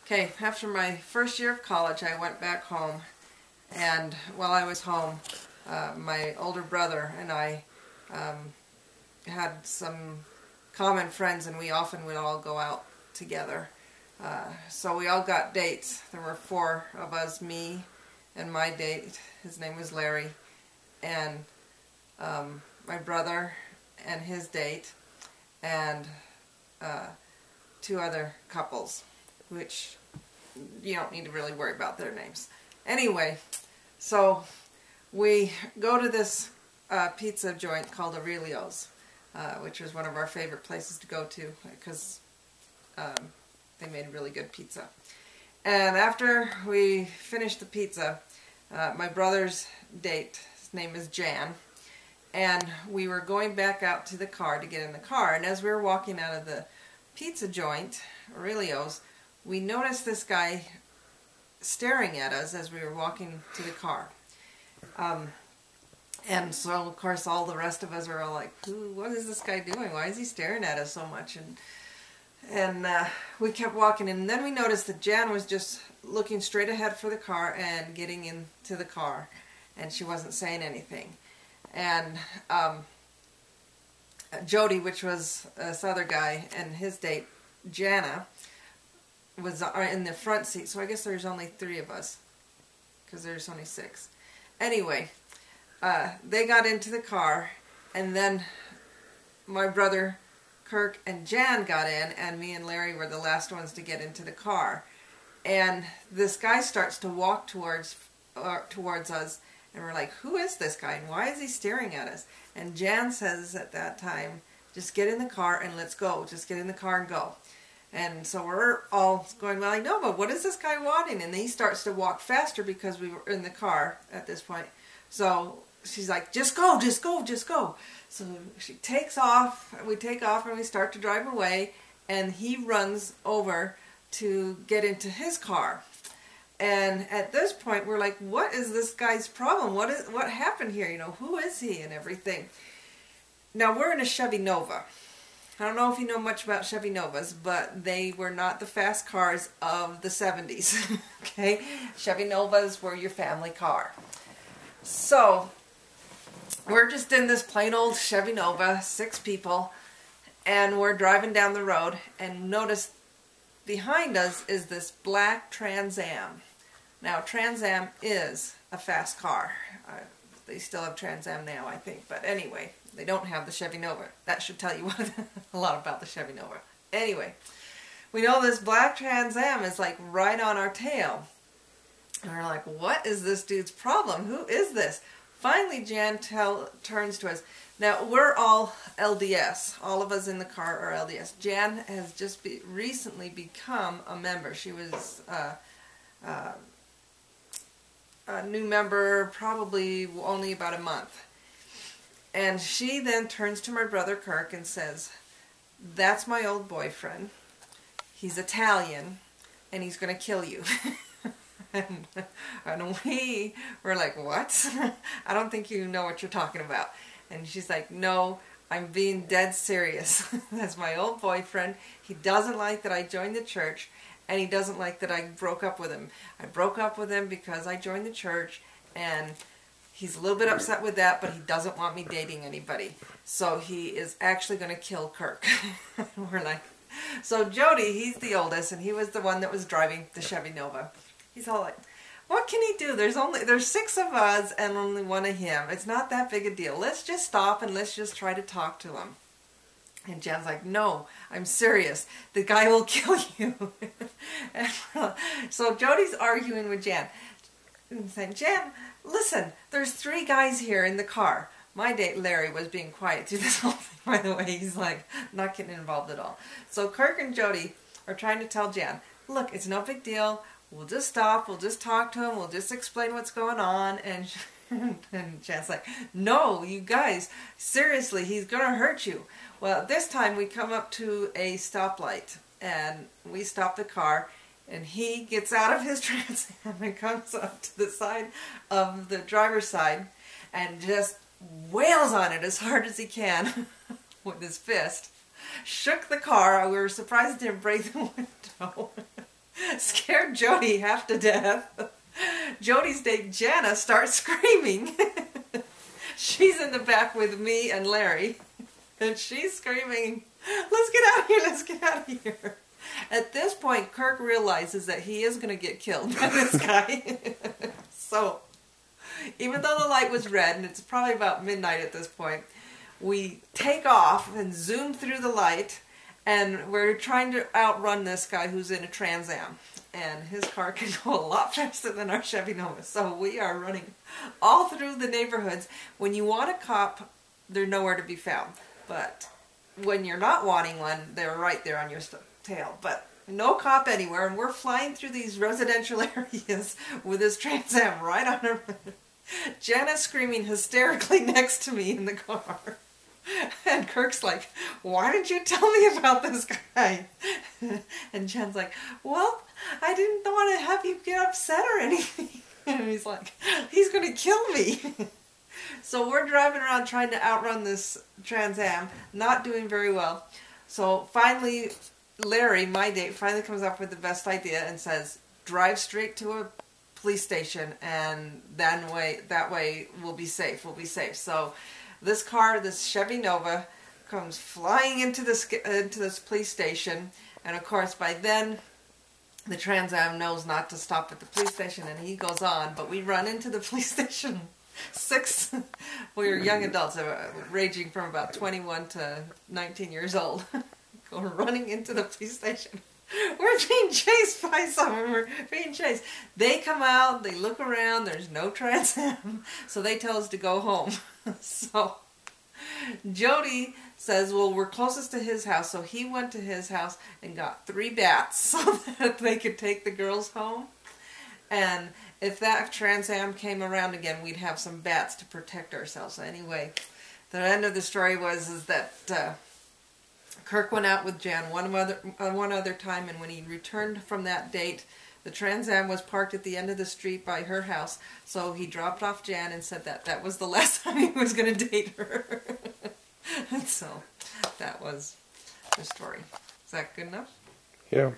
Okay, after my first year of college, I went back home, and while I was home, my older brother and I had some common friends, and we often would all go out together. So we all got dates. There were 4 of us, me and my date. His name was Larry, and my brother and his date, and 2 other couples, which you don't need to really worry about their names. Anyway, so we go to this pizza joint called Aurelio's, which was one of our favorite places to go to because they made really good pizza. And after we finished the pizza, my brother's date, his name is Jan, and we were going back out to the car to get in the car, and as we were walking out of the pizza joint, Aurelio's, we noticed this guy staring at us as we were walking to the car. And so, of course, all the rest of us are all like, what is this guy doing? Why is he staring at us so much? And we kept walking, and then we noticed that Jan was just looking straight ahead for the car and getting into the car, and she wasn't saying anything. And Jody, which was this other guy, and his date, Jana, was in the front seat, so I guess there's only 3 of us, because there's only 6. Anyway, they got into the car, and then my brother Kirk and Jan got in, and me and Larry were the last ones to get into the car. And this guy starts to walk towards us, and we're like, who is this guy, and why is he staring at us? And Jan says at that time, just get in the car and let's go. Just get in the car and go. And so we're all going, well, I know, but what is this guy wanting? And he starts to walk faster because we were in the car at this point. So she's like, just go, just go, just go. So she takes off, we take off, and we start to drive away, and he runs over to get into his car. And at this point, we're like, what is this guy's problem? What happened here? You know, who is he and everything? Now, we're in a Chevy Nova. I don't know if you know much about Chevy Novas, but they were not the fast cars of the 70s, okay? Chevy Novas were your family car. So, we're just in this plain old Chevy Nova, 6 people, and we're driving down the road, and notice behind us is this black Trans Am. Now, Trans Am is a fast car. They still have Trans Am now, I think, but anyway, they don't have the Chevy Nova. That should tell you a lot about the Chevy Nova. Anyway, we know this black Trans Am is like right on our tail. And we're like, what is this dude's problem? Who is this? Finally, Jan turns to us. Now, we're all LDS. All of us in the car are LDS. Jan has just recently become a member. She was a new member probably only about a month. And she then turns to my brother Kirk and says, that's my old boyfriend. He's Italian, and he's going to kill you. and we were like, what? I don't think you know what you're talking about. And she's like, no, I'm being dead serious. That's my old boyfriend. He doesn't like that I joined the church, and he doesn't like that I broke up with him. I broke up with him because I joined the church, and he's a little bit upset with that, but he doesn't want me dating anybody. So he is actually going to kill Kirk. We're like, so Jody, he's the oldest, and he was the one that was driving the Chevy Nova. He's all like, what can he do? There's 6 of us and only 1 of him. It's not that big a deal. Let's just stop and let's just try to talk to him. And Jan's like, no, I'm serious. The guy will kill you. And so Jody's arguing with Jan and saying, Jan, listen, there's 3 guys here in the car. My date, Larry, was being quiet through this whole thing, by the way. He's like, not getting involved at all. So Kirk and Jody are trying to tell Jan, look, it's no big deal. We'll just stop. We'll just talk to him. We'll just explain what's going on. And Jan's like, no, you guys, seriously, he's going to hurt you. Well, this time we come up to a stoplight, and we stop the car, and he gets out of his Trans Am and comes up to the side of the driver's side and just wails on it as hard as he can with his fist. Shook the car. We were surprised it didn't break the window. scared Jody half to death. Jody's date Jana starts screaming. She's in the back with me and Larry, and she's screaming, "Let's get out of here, let's get out of here." At this point, Kirk realizes that he is going to get killed by this guy. So, even though the light was red, and it's probably about midnight at this point, we take off and zoom through the light, and we're trying to outrun this guy who's in a Trans Am. And his car can go a lot faster than our Chevy Nova. So we are running all through the neighborhoods. When you want a cop, they're nowhere to be found. But when you're not wanting one, they're right there on your tail. But no cop anywhere, and we're flying through these residential areas with this Trans Am right on her. Jana's screaming hysterically next to me in the car. And Kirk's like, "Why didn't you tell me about this guy?" And Jen's like, "Well, I didn't want to have you get upset or anything." And he's like, "He's going to kill me." So we're driving around trying to outrun this Trans Am, not doing very well. So finally, Larry, my date, finally comes up with the best idea and says, "Drive straight to a police station, and that way we'll be safe. We'll be safe." So this car, this Chevy Nova, comes flying into this police station, and of course by then the Trans Am knows not to stop at the police station, and he goes on. But we run into the police station. We were young adults, ranging from about 21 to 19 years old, going running into the police station. We're being chased by someone. We're being chased. They come out, they look around, there's no Trans Am, so they tell us to go home. So Jody says, well, we're closest to his house, so he went to his house and got 3 bats so that they could take the girls home. And if that Trans Am came around again, we'd have some bats to protect ourselves. Anyway, the end of the story is that Kirk went out with Jan one other time, and when he returned from that date, the Trans Am was parked at the end of the street by her house, so he dropped off Jan and said that was the last time he was going to date her. And so that was the story. Is that good enough? Yeah.